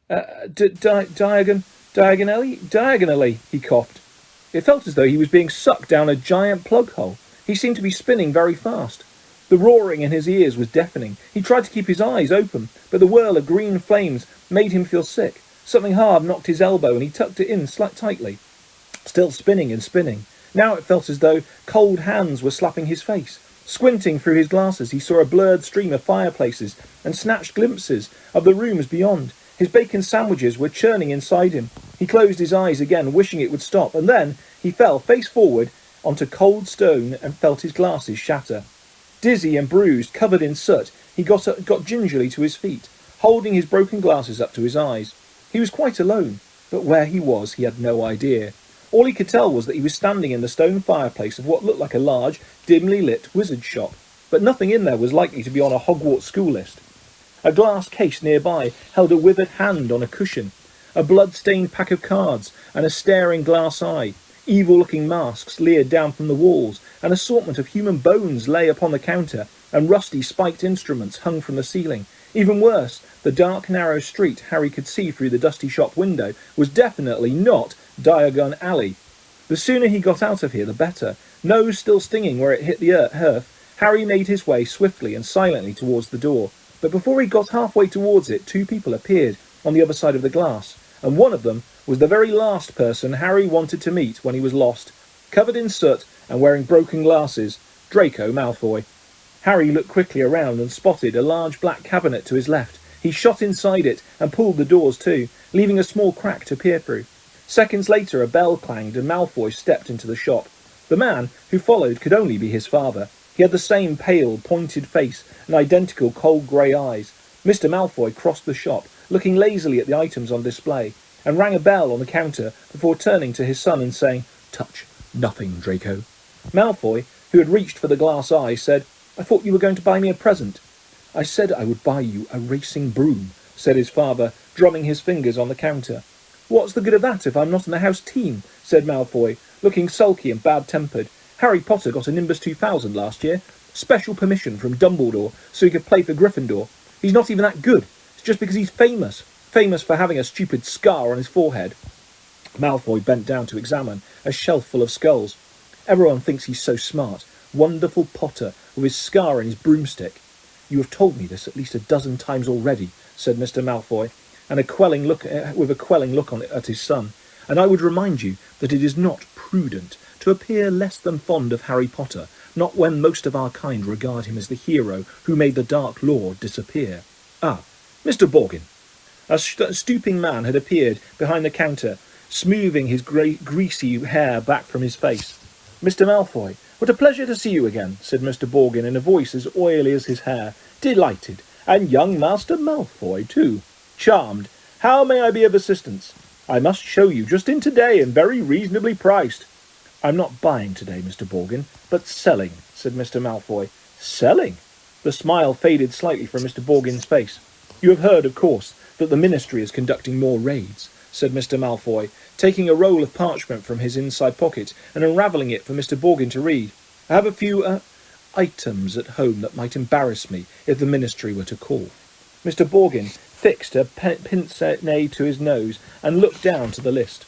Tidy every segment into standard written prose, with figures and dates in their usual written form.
Diagonally, he coughed. It felt as though he was being sucked down a giant plug hole. He seemed to be spinning very fast. The roaring in his ears was deafening. He tried to keep his eyes open, but the whirl of green flames made him feel sick. Something hard knocked his elbow and he tucked it in tightly. Still spinning and spinning. Now it felt as though cold hands were slapping his face. Squinting through his glasses, he saw a blurred stream of fireplaces and snatched glimpses of the rooms beyond. His bacon sandwiches were churning inside him. He closed his eyes again, wishing it would stop, and then he fell face forward onto cold stone and felt his glasses shatter. Dizzy and bruised, covered in soot, he got gingerly to his feet, holding his broken glasses up to his eyes. He was quite alone, but where he was he had no idea. All he could tell was that he was standing in the stone fireplace of what looked like a large, dimly lit wizard shop, but nothing in there was likely to be on a Hogwarts school list. A glass case nearby held a withered hand on a cushion, a blood-stained pack of cards, and a staring glass eye. Evil-looking masks leered down from the walls, an assortment of human bones lay upon the counter, and rusty spiked instruments hung from the ceiling. Even worse, the dark, narrow street Harry could see through the dusty shop window was definitely not Diagon Alley. The sooner he got out of here, the better. Nose still stinging where it hit the earth, Harry made his way swiftly and silently towards the door. But before he got halfway towards it, two people appeared on the other side of the glass, and one of them was the very last person Harry wanted to meet when he was lost. Covered in soot and wearing broken glasses, Draco Malfoy. Harry looked quickly around and spotted a large black cabinet to his left. He shot inside it and pulled the doors to, leaving a small crack to peer through. Seconds later a bell clanged and Malfoy stepped into the shop. The man who followed could only be his father. He had the same pale, pointed face and identical cold grey eyes. Mr. Malfoy crossed the shop, looking lazily at the items on display, and rang a bell on the counter before turning to his son and saying, "Touch nothing, Draco." Malfoy, who had reached for the glass eye, said, "I thought you were going to buy me a present." "I said I would buy you a racing broom," said his father, drumming his fingers on the counter. "What's the good of that if I'm not in the house team?" said Malfoy, looking sulky and bad-tempered. "Harry Potter got a Nimbus 2000 last year. Special permission from Dumbledore so he could play for Gryffindor. He's not even that good. It's just because he's famous. Famous for having a stupid scar on his forehead." Malfoy bent down to examine a shelf full of skulls. "Everyone thinks he's so smart. Wonderful Potter with his scar and his broomstick." "You have told me this at least a dozen times already," said Mr. Malfoy, and with a quelling look at his son. "And I would remind you that it is not prudent to appear less than fond of Harry Potter, not when most of our kind regard him as the hero who made the Dark Lord disappear. Ah, Mr. Borgin." A stooping man had appeared behind the counter, smoothing his greasy hair back from his face. "Mr. Malfoy, what a pleasure to see you again," said Mr. Borgin in a voice as oily as his hair. "Delighted. And young Master Malfoy, too. Charmed. How may I be of assistance? I must show you just in today and very reasonably priced." "I'm not buying today, Mr. Borgin, but selling," said Mr. Malfoy. "Selling?" The smile faded slightly from Mr. Borgin's face. "You have heard, of course, that the Ministry is conducting more raids," said Mr. Malfoy, taking a roll of parchment from his inside pocket and unravelling it for Mr. Borgin to read. "I have a few, items at home that might embarrass me if the Ministry were to call." Mr. Borgin fixed a pince-nez to his nose and looked down to the list.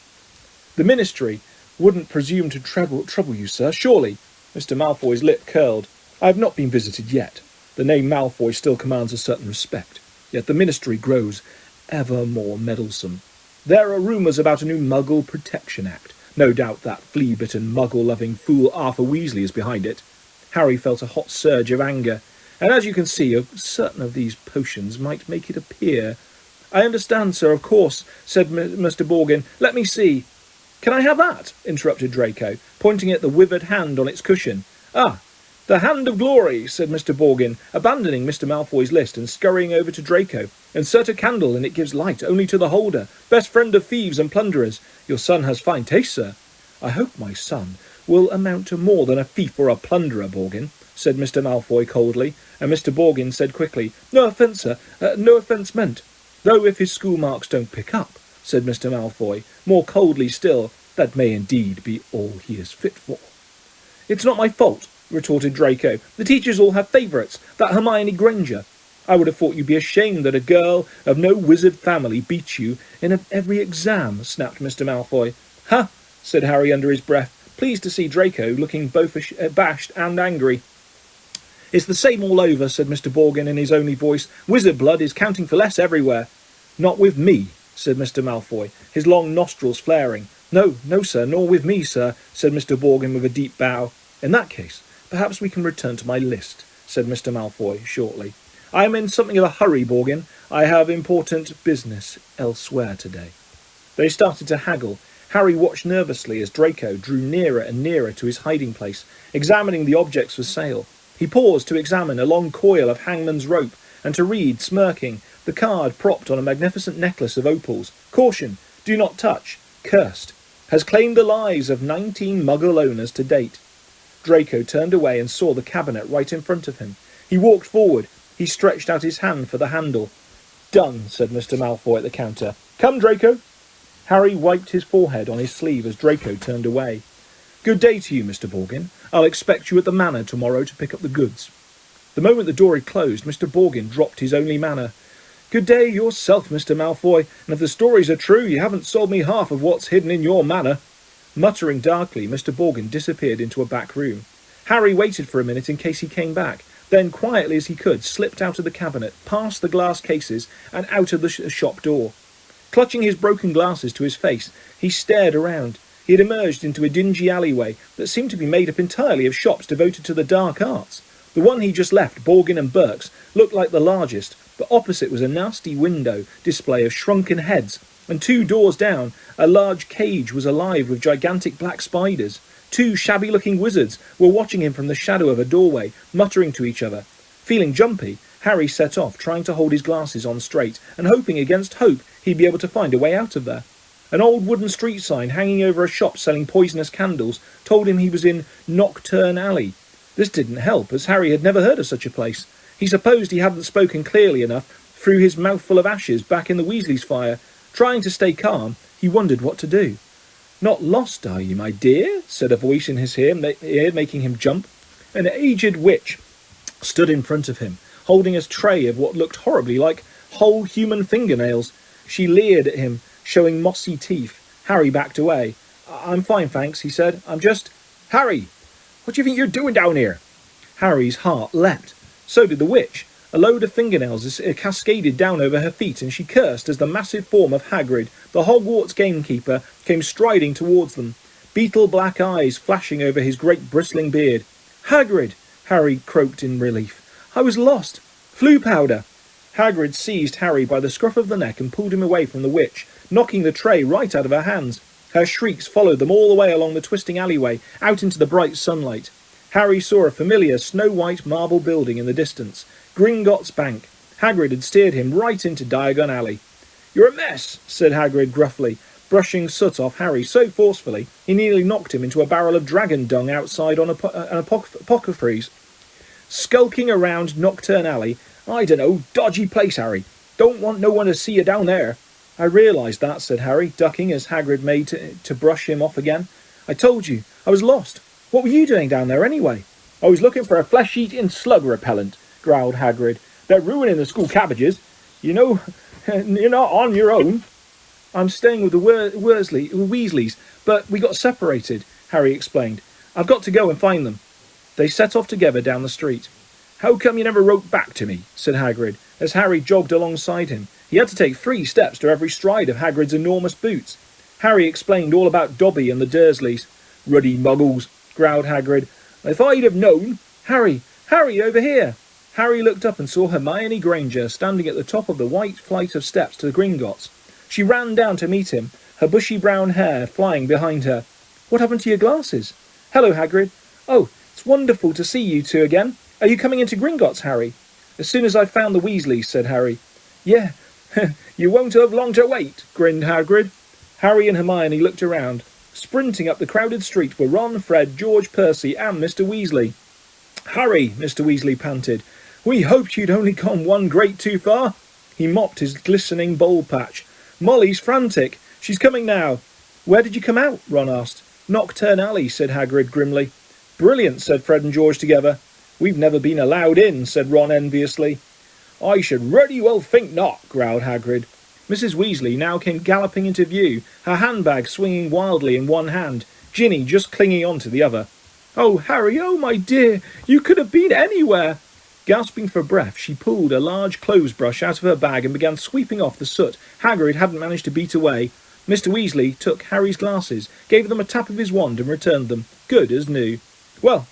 "The Ministry wouldn't presume to trouble you, sir, surely?" Mr. Malfoy's lip curled. "I have not been visited yet. The name Malfoy still commands a certain respect. Yet the Ministry grows ever more meddlesome. There are rumours about a new Muggle Protection Act. No doubt that flea-bitten, Muggle-loving fool Arthur Weasley is behind it." Harry felt a hot surge of anger. "And as you can see, certain of these potions might make it appear—" "I understand, sir, of course," said Mr. Borgin. "Let me see." "Can I have that?" interrupted Draco, pointing at the withered hand on its cushion. "Ah, the Hand of Glory," said Mr. Borgin, abandoning Mr. Malfoy's list and scurrying over to Draco. "Insert a candle and it gives light only to the holder. Best friend of thieves and plunderers. Your son has fine taste, sir." "I hope my son will amount to more than a thief or a plunderer, Borgin," said Mr. Malfoy coldly, and Mr. Borgin said quickly, "No offence, sir. No offence meant." "Though if his school marks don't pick up," said Mr. Malfoy, more coldly still, "that may indeed be all he is fit for." "It's not my fault," retorted Draco. "The teachers all have favourites. That Hermione Granger." I would have thought you'd be ashamed that a girl of no wizard family beat you in every exam, snapped Mr. Malfoy. Ha! said Harry under his breath, pleased to see Draco looking both abashed and angry. It's the same all over, said Mr. Borgin in his only voice. Wizard blood is counting for less everywhere. Not with me, said Mr. Malfoy, his long nostrils flaring. No, sir, nor with me, sir, said Mr. Borgin with a deep bow. In that case, perhaps we can return to my list, said Mr. Malfoy shortly. I am in something of a hurry, Borgin. I have important business elsewhere today. They started to haggle. Harry watched nervously as Draco drew nearer and nearer to his hiding place, examining the objects for sale. He paused to examine a long coil of hangman's rope and to read, smirking, the card propped on a magnificent necklace of opals. Caution, do not touch, cursed, has claimed the lives of 19 Muggle owners to date. Draco turned away and saw the cabinet right in front of him. He walked forward. He stretched out his hand for the handle. Done, said Mr. Malfoy at the counter. Come, Draco. Harry wiped his forehead on his sleeve as Draco turned away. Good day to you, Mr. Borgin. I'll expect you at the manor tomorrow to pick up the goods. The moment the door had closed, Mr. Borgin dropped his only manner. Good day yourself, Mr. Malfoy, and if the stories are true, you haven't sold me half of what's hidden in your manor. Muttering darkly, Mr. Borgin disappeared into a back room. Harry waited for a minute in case he came back, then, quietly as he could, slipped out of the cabinet, past the glass cases, and out of the shop door. Clutching his broken glasses to his face, he stared around. He had emerged into a dingy alleyway that seemed to be made up entirely of shops devoted to the dark arts. The one he just left, Borgin and Burke's, looked like the largest, but opposite was a nasty window display of shrunken heads, and 2 doors down, a large cage was alive with gigantic black spiders. 2 shabby-looking wizards were watching him from the shadow of a doorway, muttering to each other. Feeling jumpy, Harry set off, trying to hold his glasses on straight, and hoping against hope he'd be able to find a way out of there. An old wooden street sign hanging over a shop selling poisonous candles told him he was in Knockturn Alley. This didn't help, as Harry had never heard of such a place. He supposed he hadn't spoken clearly enough through his mouthful of ashes back in the Weasleys' fire. Trying to stay calm, he wondered what to do. Not lost, are you, my dear? Said a voice in his ear, making him jump. An aged witch stood in front of him, holding a tray of what looked horribly like whole human fingernails. She leered at him, showing mossy teeth. Harry backed away. I'm fine, thanks, he said. I'm just... Harry! What do you think you're doing down here? Harry's heart leapt. So did the witch. A load of fingernails cascaded down over her feet, and she cursed as the massive form of Hagrid, the Hogwarts gamekeeper, came striding towards them, beetle-black eyes flashing over his great bristling beard. Hagrid! Harry croaked in relief. I was lost. Flue powder! Hagrid seized Harry by the scruff of the neck and pulled him away from the witch, knocking the tray right out of her hands. Her shrieks followed them all the way along the twisting alleyway, out into the bright sunlight. Harry saw a familiar snow-white marble building in the distance. Gringotts Bank. Hagrid had steered him right into Diagon Alley. You're a mess, said Hagrid gruffly, brushing soot off Harry so forcefully he nearly knocked him into a barrel of dragon dung outside on an apothecary's. Skulking around Knockturn Alley. I dunno, dodgy place, Harry. Don't want no one to see you down there. I realised that, said Harry, ducking as Hagrid made to brush him off again. I told you, I was lost. What were you doing down there anyway? I was looking for a flesh-eating slug repellent, growled Hagrid. They're ruining the school cabbages. You know, you're not on your own. I'm staying with the Weasleys, but we got separated, Harry explained. I've got to go and find them. They set off together down the street. How come you never wrote back to me? Said Hagrid, as Harry jogged alongside him. He had to take 3 steps to every stride of Hagrid's enormous boots. Harry explained all about Dobby and the Dursleys. Ruddy muggles, growled Hagrid. If I'd have known... Harry, over here! Harry looked up and saw Hermione Granger standing at the top of the white flight of steps to the Gringotts. She ran down to meet him, her bushy brown hair flying behind her. What happened to your glasses? Hello, Hagrid. Oh, it's wonderful to see you 2 again. Are you coming into Gringotts, Harry? As soon as I've found the Weasleys, said Harry. Yeah, you won't have long to wait, grinned Hagrid. Harry and Hermione looked around. Sprinting up the crowded street were Ron, Fred, George, Percy and Mr. Weasley. Hurry, Mr. Weasley panted. We hoped you'd only gone 1 grade too far. He mopped his glistening bowl patch. Molly's frantic. She's coming now. Where did you come out? Ron asked. Knockturn Alley, said Hagrid grimly. Brilliant, said Fred and George together. We've never been allowed in, said Ron enviously. I should really well think not, growled Hagrid. Mrs. Weasley now came galloping into view, her handbag swinging wildly in one hand, Ginny just clinging on to the other. Oh, Harry, oh, my dear, you could have been anywhere. Gasping for breath, she pulled a large clothes brush out of her bag and began sweeping off the soot Hagrid hadn't managed to beat away. Mr. Weasley took Harry's glasses, gave them a tap of his wand and returned them, good as new. Well,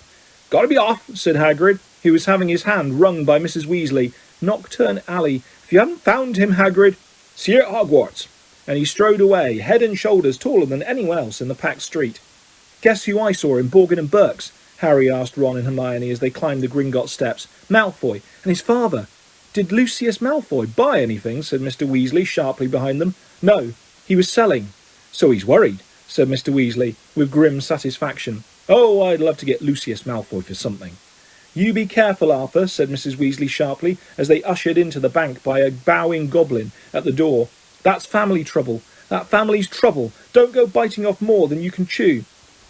gotta be off, said Hagrid, who was having his hand wrung by Mrs. Weasley. Knockturn Alley. If you haven't found him, Hagrid, see you at Hogwarts. And he strode away, head and shoulders taller than anyone else in the packed street. Guess who I saw in Borgin and Burke's? Harry asked Ron and Hermione as they climbed the Gringotts steps. Malfoy, and his father. Did Lucius Malfoy buy anything? Said Mr. Weasley sharply behind them. No, he was selling. So he's worried, said Mr. Weasley, with grim satisfaction. Oh, I'd love to get Lucius Malfoy for something. You be careful, Arthur, said Mrs. Weasley sharply, as they ushered into the bank by a bowing goblin at the door. That's family trouble. That family's trouble. Don't go biting off more than you can chew.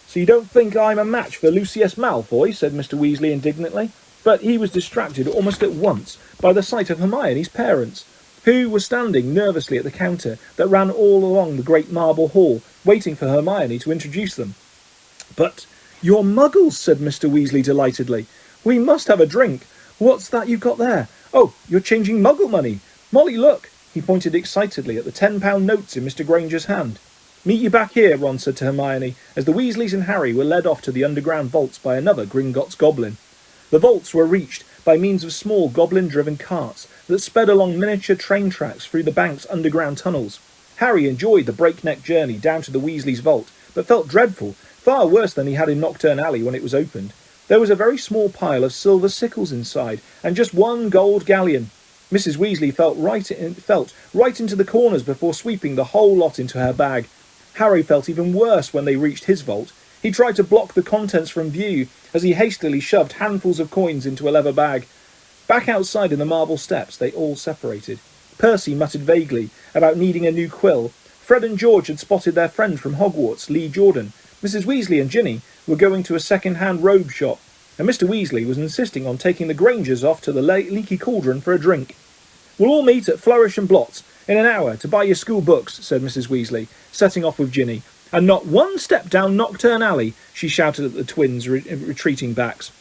So you don't think I'm a match for Lucius Malfoy, said Mr. Weasley indignantly. But he was distracted almost at once by the sight of Hermione's parents, who were standing nervously at the counter that ran all along the great marble hall, waiting for Hermione to introduce them. But you're muggles, said Mr. Weasley delightedly. We must have a drink. What's that you've got there? Oh, you're changing muggle money. Molly, look. He pointed excitedly at the £10 notes in Mr. Granger's hand. Meet you back here, Ron said to Hermione, as the Weasleys and Harry were led off to the underground vaults by another Gringotts goblin. The vaults were reached by means of small goblin-driven carts that sped along miniature train tracks through the bank's underground tunnels. Harry enjoyed the breakneck journey down to the Weasleys' vault, but felt dreadful, far worse than he had in Knockturn Alley when it was opened. There was a very small pile of silver sickles inside, and just one gold galleon. Mrs. Weasley felt right into the corners before sweeping the whole lot into her bag. Harry felt even worse when they reached his vault. He tried to block the contents from view as he hastily shoved handfuls of coins into a leather bag. Back outside in the marble steps, they all separated. Percy muttered vaguely about needing a new quill. Fred and George had spotted their friend from Hogwarts, Lee Jordan. Mrs. Weasley and Ginny were going to a second-hand robe shop, and Mr. Weasley was insisting on taking the Grangers off to the Leaky Cauldron for a drink. We'll all meet at Flourish and Blotts in an hour to buy your school books, said Mrs. Weasley, setting off with Ginny. And not one step down Knockturn Alley, she shouted at the twins' retreating backs.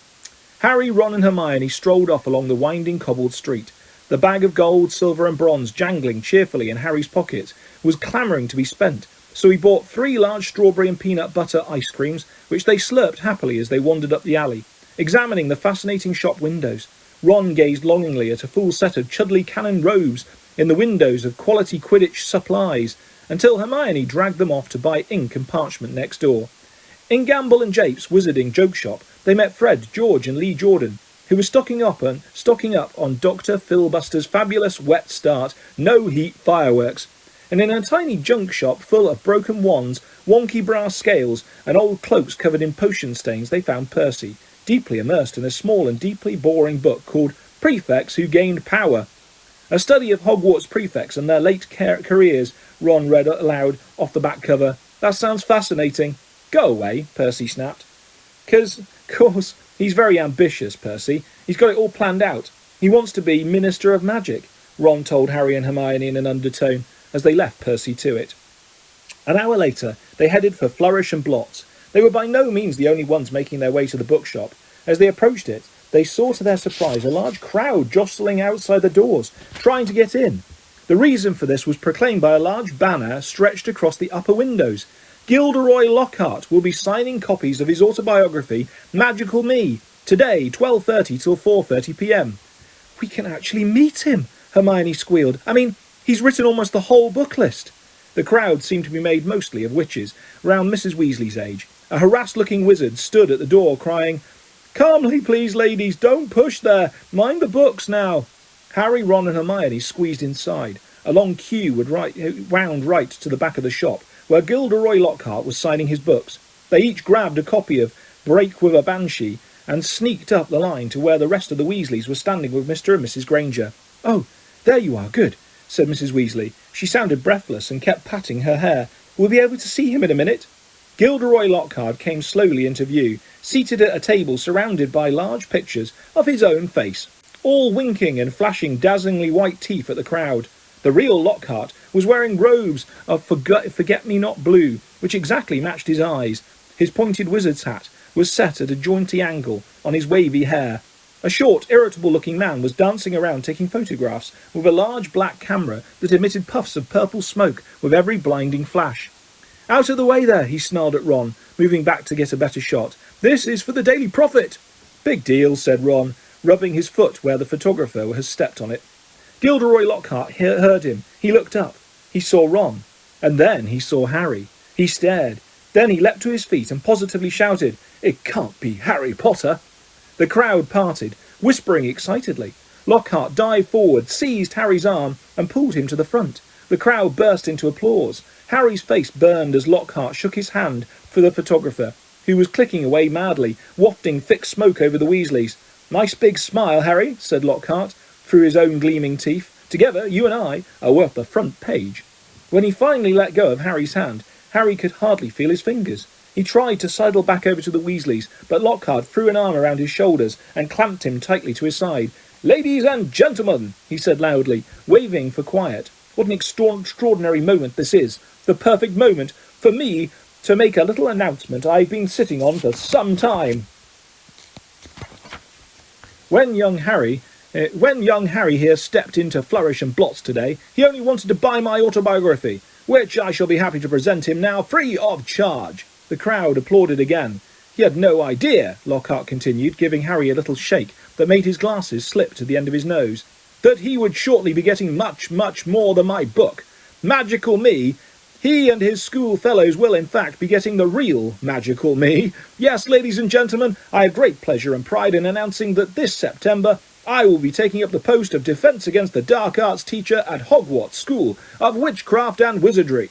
Harry, Ron and Hermione strolled off along the winding cobbled street. The bag of gold, silver and bronze jangling cheerfully in Harry's pocket was clamouring to be spent, so he bought 3 large strawberry and peanut butter ice creams, which they slurped happily as they wandered up the alley, examining the fascinating shop windows. Ron gazed longingly at a full set of Chudley Cannon robes in the windows of Quality Quidditch Supplies, until Hermione dragged them off to buy ink and parchment next door. In Gamble and Jape's Wizarding Joke Shop, they met Fred, George and Lee Jordan, who was stocking up on Dr. Filbuster's fabulous wet start, no-heat fireworks. And in a tiny junk shop full of broken wands, wonky brass scales and old cloaks covered in potion stains, they found Percy, deeply immersed in a small and deeply boring book called Prefects Who Gained Power. A study of Hogwarts prefects and their late careers, Ron read aloud off the back cover. That sounds fascinating. Go away, Percy snapped. 'Cause, course, he's very ambitious, Percy. He's got it all planned out. He wants to be Minister of Magic, Ron told Harry and Hermione in an undertone, as they left Percy to it. An hour later, they headed for Flourish and Blotts. They were by no means the only ones making their way to the bookshop. As they approached it, they saw to their surprise a large crowd jostling outside the doors, trying to get in. The reason for this was proclaimed by a large banner stretched across the upper windows. Gilderoy Lockhart will be signing copies of his autobiography, Magical Me, today, 12:30 till 4:30 p.m. We can actually meet him, Hermione squealed. I mean, he's written almost the whole book list. The crowd seemed to be made mostly of witches, round Mrs. Weasley's age. A harassed-looking wizard stood at the door, crying, "Calmly, please, ladies, don't push there. Mind the books now." Harry, Ron and Hermione squeezed inside. A long queue wound right to the back of the shop, where Gilderoy Lockhart was signing his books. They each grabbed a copy of Break with a Banshee and sneaked up the line to where the rest of the Weasleys were standing with Mr. and Mrs. Granger. "Oh, there you are, good," said Mrs. Weasley. She sounded breathless and kept patting her hair. "We'll be able to see him in a minute." Gilderoy Lockhart came slowly into view, seated at a table surrounded by large pictures of his own face. all winking and flashing dazzlingly white teeth at the crowd. The real Lockhart was wearing robes of forget-me-not blue, which exactly matched his eyes. His pointed wizard's hat was set at a jaunty angle on his wavy hair. A short, irritable-looking man was dancing around taking photographs with a large black camera that emitted puffs of purple smoke with every blinding flash. "Out of the way there," he snarled at Ron, moving back to get a better shot. "This is for the Daily Prophet." "Big deal," said Ron, rubbing his foot where the photographer has stepped on it. Gilderoy Lockhart heard him. He looked up. He saw Ron. And then he saw Harry. He stared. Then he leapt to his feet and positively shouted, "It can't be Harry Potter!" The crowd parted, whispering excitedly. Lockhart dived forward, seized Harry's arm, and pulled him to the front. The crowd burst into applause. Harry's face burned as Lockhart shook his hand for the photographer, who was clicking away madly, wafting thick smoke over the Weasleys. "Nice big smile, Harry," said Lockhart, through his own gleaming teeth. "Together, you and I are worth the front page." When he finally let go of Harry's hand, Harry could hardly feel his fingers. He tried to sidle back over to the Weasleys, but Lockhart threw an arm around his shoulders and clamped him tightly to his side. "Ladies and gentlemen," he said loudly, waving for quiet. "What an extraordinary moment this is. The perfect moment for me to make a little announcement I've been sitting on for some time. When young Harry here stepped into Flourish and Blots today, he only wanted to buy my autobiography, which I shall be happy to present him now free of charge." The crowd applauded again. "He had no idea," Lockhart continued, giving Harry a little shake that made his glasses slip to the end of his nose, "that he would shortly be getting much, much more than my book. Magical Me. He and his school fellows will, in fact, be getting the real Magical Me. Yes, ladies and gentlemen, I have great pleasure and pride in announcing that this September I will be taking up the post of Defence Against the Dark Arts teacher at Hogwarts School of Witchcraft and Wizardry."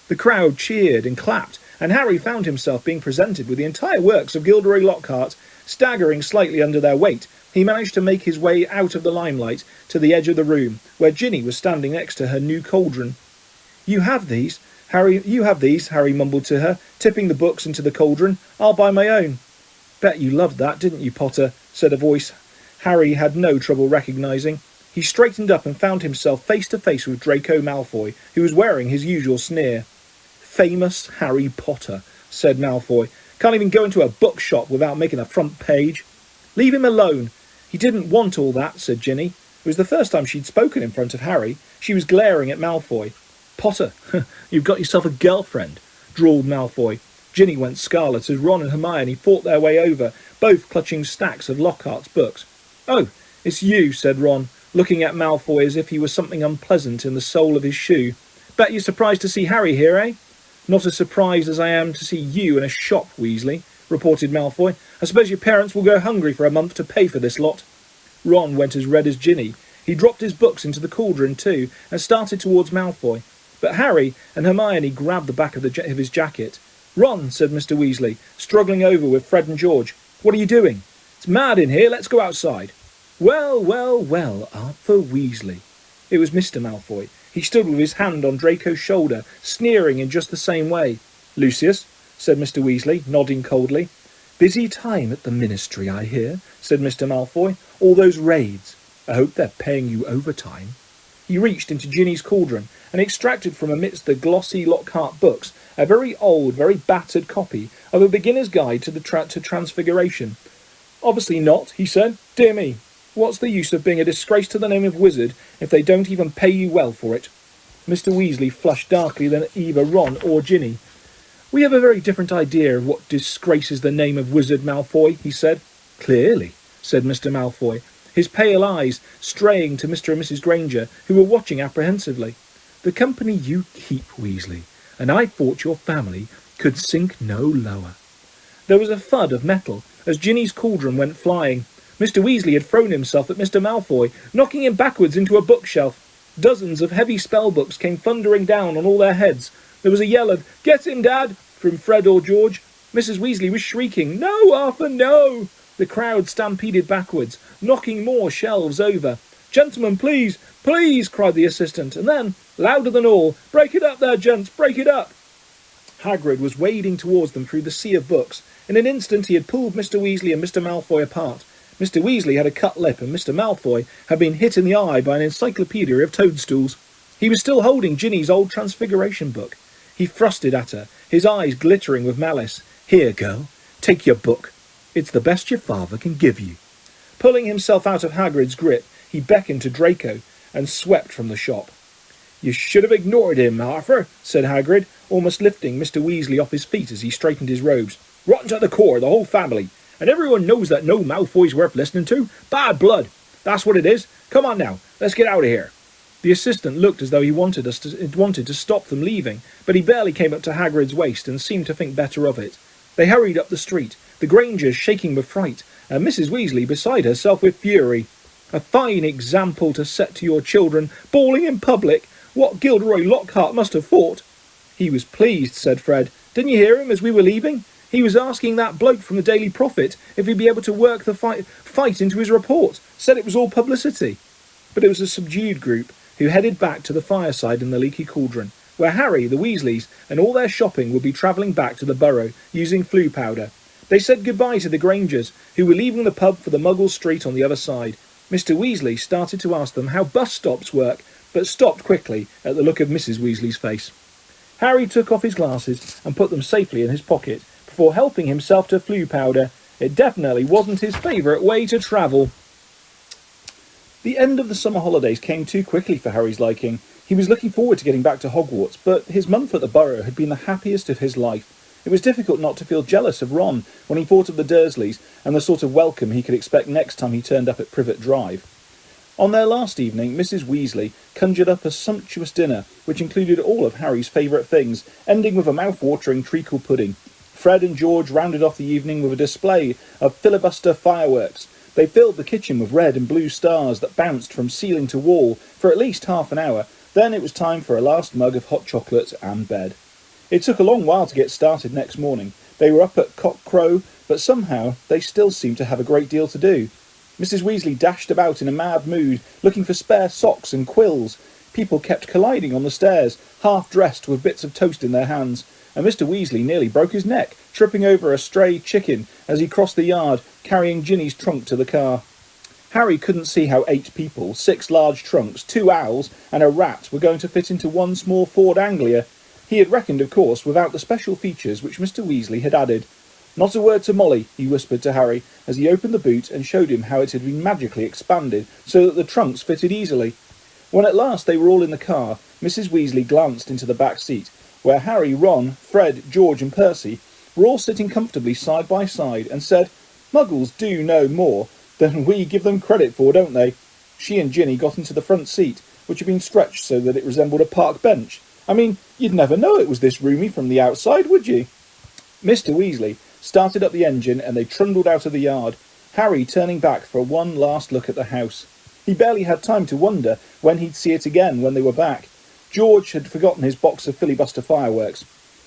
The crowd cheered and clapped, and Harry found himself being presented with the entire works of Gilderoy Lockhart. Staggering slightly under their weight, he managed to make his way out of the limelight to the edge of the room, where Ginny was standing next to her new cauldron. You have these, Harry, Harry mumbled to her, tipping the books into the cauldron. "I'll buy my own." "Bet you loved that, didn't you, Potter?" said a voice Harry had no trouble recognising. He straightened up and found himself face to face with Draco Malfoy, who was wearing his usual sneer. "Famous Harry Potter," said Malfoy. "Can't even go into a bookshop without making a front page." "Leave him alone. He didn't want all that," said Ginny. It was the first time she'd spoken in front of Harry. She was glaring at Malfoy. "Potter, you've got yourself a girlfriend," drawled Malfoy. Ginny went scarlet as Ron and Hermione fought their way over, both clutching stacks of Lockhart's books. "Oh, it's you," said Ron, looking at Malfoy as if he was something unpleasant in the sole of his shoe. "Bet you're surprised to see Harry here, eh?" "Not as surprised as I am to see you in a shop, Weasley," reported Malfoy. "I suppose your parents will go hungry for a month to pay for this lot." Ron went as red as Ginny. He dropped his books into the cauldron too and started towards Malfoy. But Harry and Hermione grabbed the back of his jacket. "Ron," said Mr. Weasley, struggling over with Fred and George. "What are you doing?" "It's mad in here. Let's go outside." "Well, well, well, Arthur Weasley." It was Mr. Malfoy. He stood with his hand on Draco's shoulder, sneering in just the same way. "Lucius," said Mr. Weasley, nodding coldly. "Busy time at the Ministry, I hear," said Mr. Malfoy. "All those raids. I hope they're paying you overtime." He reached into Ginny's cauldron and extracted from amidst the glossy Lockhart books a very old, very battered copy of a beginner's guide to Transfiguration. "Obviously not," he said. "Dear me, what's the use of being a disgrace to the name of wizard if they don't even pay you well for it?" Mr. Weasley flushed darkly than either Ron or Ginny. "We have a very different idea of what disgraces the name of wizard, Malfoy," he said. "Clearly," said Mr. Malfoy, his pale eyes straying to Mr. and Mrs. Granger, who were watching apprehensively. "The company you keep, Weasley, and I thought your family could sink no lower." There was a thud of metal as Ginny's cauldron went flying. Mr. Weasley had thrown himself at Mr. Malfoy, knocking him backwards into a bookshelf. Dozens of heavy spellbooks came thundering down on all their heads. There was a yell of, "Get him, Dad!" from Fred or George. Mrs. Weasley was shrieking, "No, Arthur, no!" The crowd stampeded backwards, knocking more shelves over. "Gentlemen, please, please!" cried the assistant, and then, louder than all, "Break it up there, gents, break it up!" Hagrid was wading towards them through the sea of books. In an instant he had pulled Mr. Weasley and Mr. Malfoy apart. Mr. Weasley had a cut lip and Mr. Malfoy had been hit in the eye by an encyclopedia of toadstools. He was still holding Ginny's old Transfiguration book. He thrust it at her, his eyes glittering with malice. "Here, girl, take your book. It's the best your father can give you." Pulling himself out of Hagrid's grip, he beckoned to Draco and swept from the shop. "You should have ignored him, Arthur," said Hagrid, almost lifting Mr. Weasley off his feet as he straightened his robes. "Rotten to the core, the whole family. And everyone knows that no Malfoy's worth listening to. Bad blood. That's what it is. Come on now, let's get out of here." The assistant looked as though he wanted to stop them leaving, but he barely came up to Hagrid's waist and seemed to think better of it. They hurried up the street, the Grangers shaking with fright, and Mrs. Weasley beside herself with fury. "A fine example to set to your children, bawling in public. What Gilderoy Lockhart must have thought." "He was pleased," said Fred. "Didn't you hear him as we were leaving? He was asking that bloke from the Daily Prophet if he'd be able to work the fight into his report. Said it was all publicity." But it was a subdued group who headed back to the fireside in the Leaky Cauldron, where Harry, the Weasleys, and all their shopping would be travelling back to the Burrow using Floo powder. They said goodbye to the Grangers, who were leaving the pub for the Muggle Street on the other side. Mr. Weasley started to ask them how bus stops work, but stopped quickly at the look of Mrs. Weasley's face. Harry took off his glasses and put them safely in his pocket, before helping himself to Floo powder. It definitely wasn't his favourite way to travel. The end of the summer holidays came too quickly for Harry's liking. He was looking forward to getting back to Hogwarts, but his month at the Burrow had been the happiest of his life. It was difficult not to feel jealous of Ron when he thought of the Dursleys and the sort of welcome he could expect next time he turned up at Privet Drive. On their last evening, Mrs. Weasley conjured up a sumptuous dinner, which included all of Harry's favourite things, ending with a mouth-watering treacle pudding. Fred and George rounded off the evening with a display of filibuster fireworks. They filled the kitchen with red and blue stars that bounced from ceiling to wall for at least half an hour. Then it was time for a last mug of hot chocolate and bed. It took a long while to get started next morning. They were up at cock crow, but somehow they still seemed to have a great deal to do. Mrs. Weasley dashed about in a mad mood, looking for spare socks and quills. People kept colliding on the stairs, half-dressed with bits of toast in their hands, and Mr. Weasley nearly broke his neck, tripping over a stray chicken as he crossed the yard, carrying Ginny's trunk to the car. Harry couldn't see how 8 people, 6 large trunks, 2 owls, and a rat were going to fit into one small Ford Anglia. He had reckoned, of course, without the special features which Mr. Weasley had added. "Not a word to Molly," he whispered to Harry, as he opened the boot and showed him how it had been magically expanded so that the trunks fitted easily. When at last they were all in the car, Mrs. Weasley glanced into the back seat, where Harry, Ron, Fred, George and Percy were all sitting comfortably side by side, and said, "Muggles do know more than we give them credit for, don't they?" She and Ginny got into the front seat, which had been stretched so that it resembled a park bench. I mean, you'd never know it was this roomy from the outside, would you? Mr. Weasley started up the engine and they trundled out of the yard, Harry turning back for one last look at the house. He barely had time to wonder when he'd see it again when they were back. George had forgotten his box of filibuster fireworks.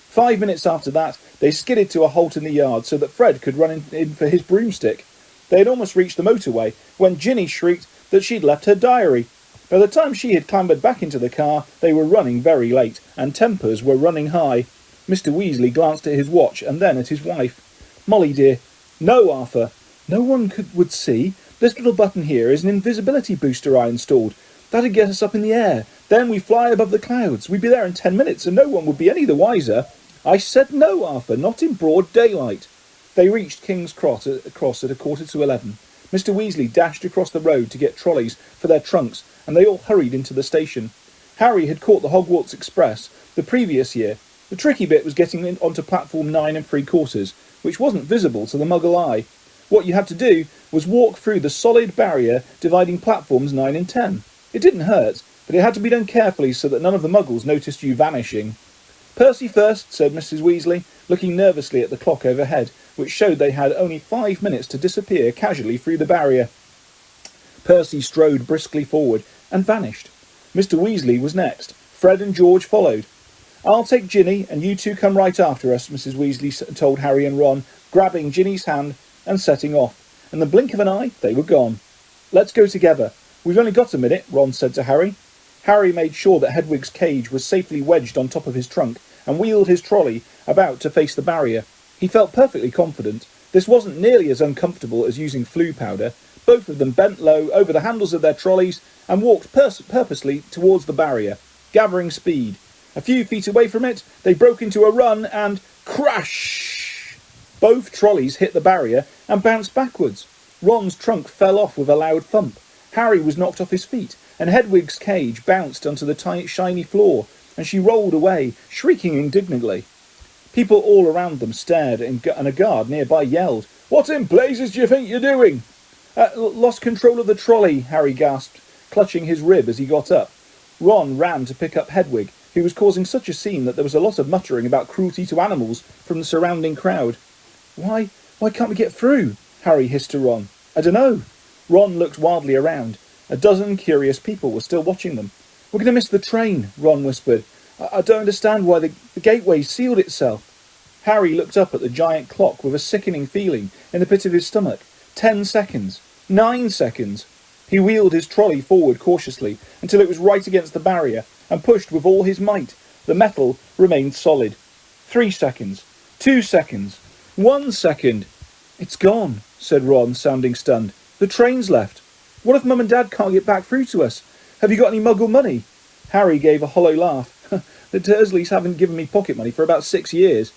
5 minutes after that, they skidded to a halt in the yard so that Fred could run in for his broomstick. They had almost reached the motorway when Ginny shrieked that she'd left her diary. By the time she had clambered back into the car, they were running very late, and tempers were running high. Mr. Weasley glanced at his watch and then at his wife. "Molly, dear." "No, Arthur. No one would see. This little button here is an invisibility booster I installed. That'd get us up in the air. Then we fly above the clouds. We'd be there in 10 minutes and no one would be any the wiser." "I said no, Arthur, not in broad daylight." They reached King's Cross at 11:15. Mr. Weasley dashed across the road to get trolleys for their trunks, and they all hurried into the station. Harry had caught the Hogwarts Express the previous year. The tricky bit was getting onto platform 9 3/4, which wasn't visible to the Muggle eye. What you had to do was walk through the solid barrier dividing platforms 9 and 10. It didn't hurt, but it had to be done carefully so that none of the Muggles noticed you vanishing. "Percy first," said Mrs. Weasley, looking nervously at the clock overhead, which showed they had only 5 minutes to disappear casually through the barrier. Percy strode briskly forward and vanished. Mr. Weasley was next. Fred and George followed. "I'll take Ginny, and you two come right after us," Mrs. Weasley told Harry and Ron, grabbing Ginny's hand and setting off. In the blink of an eye, they were gone. "Let's go together. We've only got a minute," Ron said to Harry. Harry made sure that Hedwig's cage was safely wedged on top of his trunk and wheeled his trolley about to face the barrier. He felt perfectly confident. This wasn't nearly as uncomfortable as using flue powder. Both of them bent low over the handles of their trolleys and walked purposely towards the barrier, gathering speed. A few feet away from it, they broke into a run and crash! Both trolleys hit the barrier and bounced backwards. Ron's trunk fell off with a loud thump. Harry was knocked off his feet, and Hedwig's cage bounced onto the shiny floor, and she rolled away, shrieking indignantly. People all around them stared, and a guard nearby yelled, "What in blazes do you think you're doing?" Lost control of the trolley," Harry gasped, clutching his rib as he got up. Ron ran to pick up Hedwig, who was causing such a scene that there was a lot of muttering about cruelty to animals from the surrounding crowd. Why can't we get through?" Harry hissed to Ron. "I dunno." Ron looked wildly around. A dozen curious people were still watching them. "We're going to miss the train," Ron whispered. I don't understand why the gateway sealed itself." Harry looked up at the giant clock with a sickening feeling in the pit of his stomach. 10 seconds. 9 seconds. He wheeled his trolley forward cautiously until it was right against the barrier and pushed with all his might. The metal remained solid. 3 seconds. 2 seconds. 1 second. "It's gone," said Ron, sounding stunned. "The train's left. What if Mum and Dad can't get back through to us? Have you got any Muggle money?" Harry gave a hollow laugh. "The Dursleys haven't given me pocket money for about 6 years."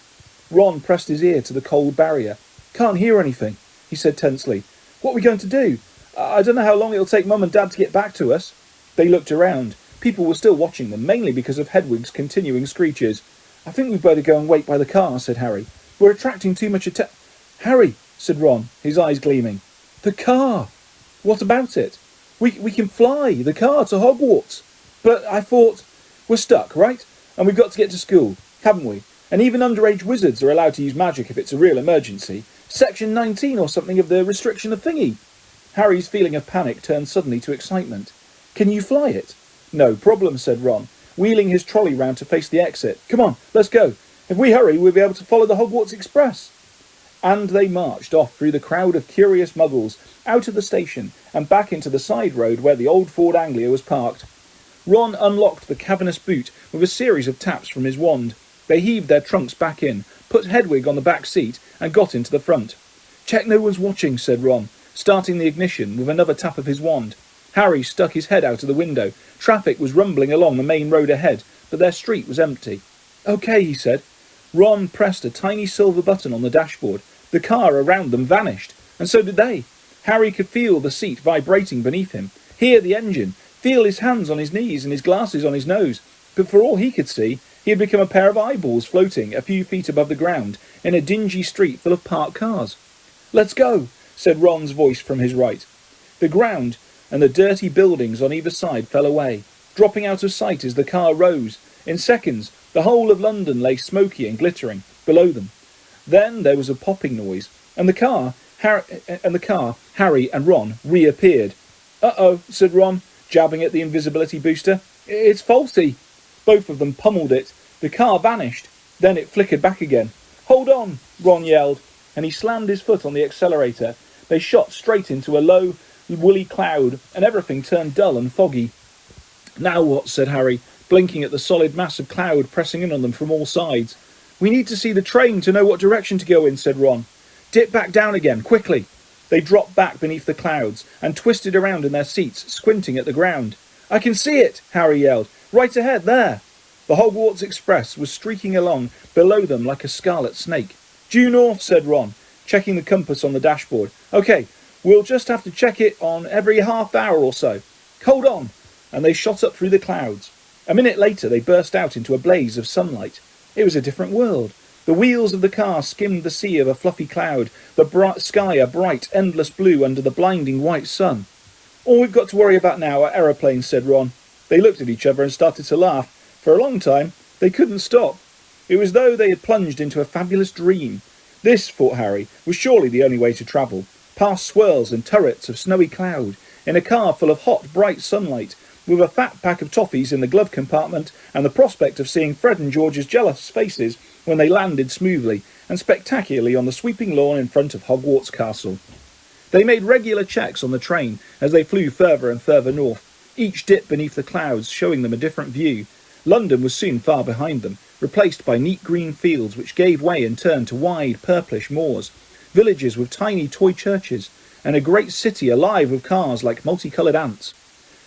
Ron pressed his ear to the cold barrier. "Can't hear anything," he said tensely. "What are we going to do? I don't know how long it'll take Mum and Dad to get back to us." They looked around. People were still watching them, mainly because of Hedwig's continuing screeches. "I think we'd better go and wait by the car," said Harry. "We're attracting too much attention." "Harry," said Ron, his eyes gleaming. "The car!" "What about it?" We can fly the car to Hogwarts." "But I thought—" "We're stuck, right? And we've got to get to school, haven't we? And even underage wizards are allowed to use magic if it's a real emergency. Section 19 or something of the restriction of thingy." Harry's feeling of panic turned suddenly to excitement. "Can you fly it?" "No problem," said Ron, wheeling his trolley round to face the exit. "Come on, let's go. If we hurry, we'll be able to follow the Hogwarts Express." And they marched off through the crowd of curious muggles, out of the station, and back into the side road where the old Ford Anglia was parked. Ron unlocked the cavernous boot with a series of taps from his wand. They heaved their trunks back in, put Hedwig on the back seat, and got into the front. "Check no one's watching," said Ron, starting the ignition with another tap of his wand. Harry stuck his head out of the window. Traffic was rumbling along the main road ahead, but their street was empty. "Okay," he said. Ron pressed a tiny silver button on the dashboard. The car around them vanished, and so did they. Harry could feel the seat vibrating beneath him, hear the engine, feel his hands on his knees and his glasses on his nose. But for all he could see, he had become a pair of eyeballs floating a few feet above the ground in a dingy street full of parked cars. "Let's go," said Ron's voice from his right. The ground and the dirty buildings on either side fell away, dropping out of sight as the car rose. In seconds, the whole of London lay smoky and glittering below them. Then there was a popping noise, and the car, Harry and Ron, reappeared. "Uh-oh," said Ron, jabbing at the invisibility booster. "It's faulty." Both of them pummeled it. The car vanished. Then it flickered back again. "Hold on," Ron yelled, and he slammed his foot on the accelerator. They shot straight into a low, woolly cloud, and everything turned dull and foggy. "Now what?" said Harry, blinking at the solid mass of cloud pressing in on them from all sides. "We need to see the train to know what direction to go in," said Ron. "Dip back down again, quickly." They dropped back beneath the clouds and twisted around in their seats, squinting at the ground. "I can see it," Harry yelled. "Right ahead, there." The Hogwarts Express was streaking along below them like a scarlet snake. "Due north," said Ron, checking the compass on the dashboard. "OK, we'll just have to check it on every half hour or so. Hold on." And they shot up through the clouds. A minute later, they burst out into a blaze of sunlight. It was a different world. The wheels of the car skimmed the sea of a fluffy cloud, the sky a bright, endless blue under the blinding white sun. "All we've got to worry about now are aeroplanes," said Ron. They looked at each other and started to laugh. For a long time, they couldn't stop. It was as though they had plunged into a fabulous dream. This, thought Harry, was surely the only way to travel, past swirls and turrets of snowy cloud, in a car full of hot, bright sunlight, with a fat pack of toffees in the glove compartment, and the prospect of seeing Fred and George's jealous faces when they landed smoothly and spectacularly on the sweeping lawn in front of Hogwarts Castle. They made regular checks on the train as they flew further and further north, each dip beneath the clouds showing them a different view. London was soon far behind them, replaced by neat green fields which gave way in turn to wide, purplish moors. villages with tiny toy churches, and a great city alive with cars like multicoloured ants.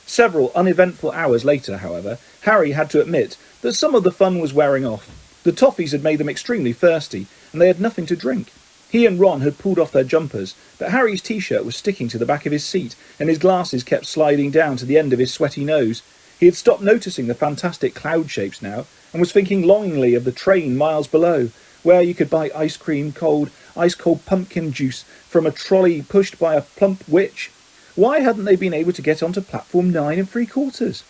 Several uneventful hours later, however, Harry had to admit that some of the fun was wearing off. The toffees had made them extremely thirsty, and they had nothing to drink. He and Ron had pulled off their jumpers, but Harry's t-shirt was sticking to the back of his seat, and his glasses kept sliding down to the end of his sweaty nose. He had stopped noticing the fantastic cloud shapes now, and was thinking longingly of the train miles below, where you could buy ice cold pumpkin juice from a trolley pushed by a plump witch. Why hadn't they been able to get onto platform 9 3/4?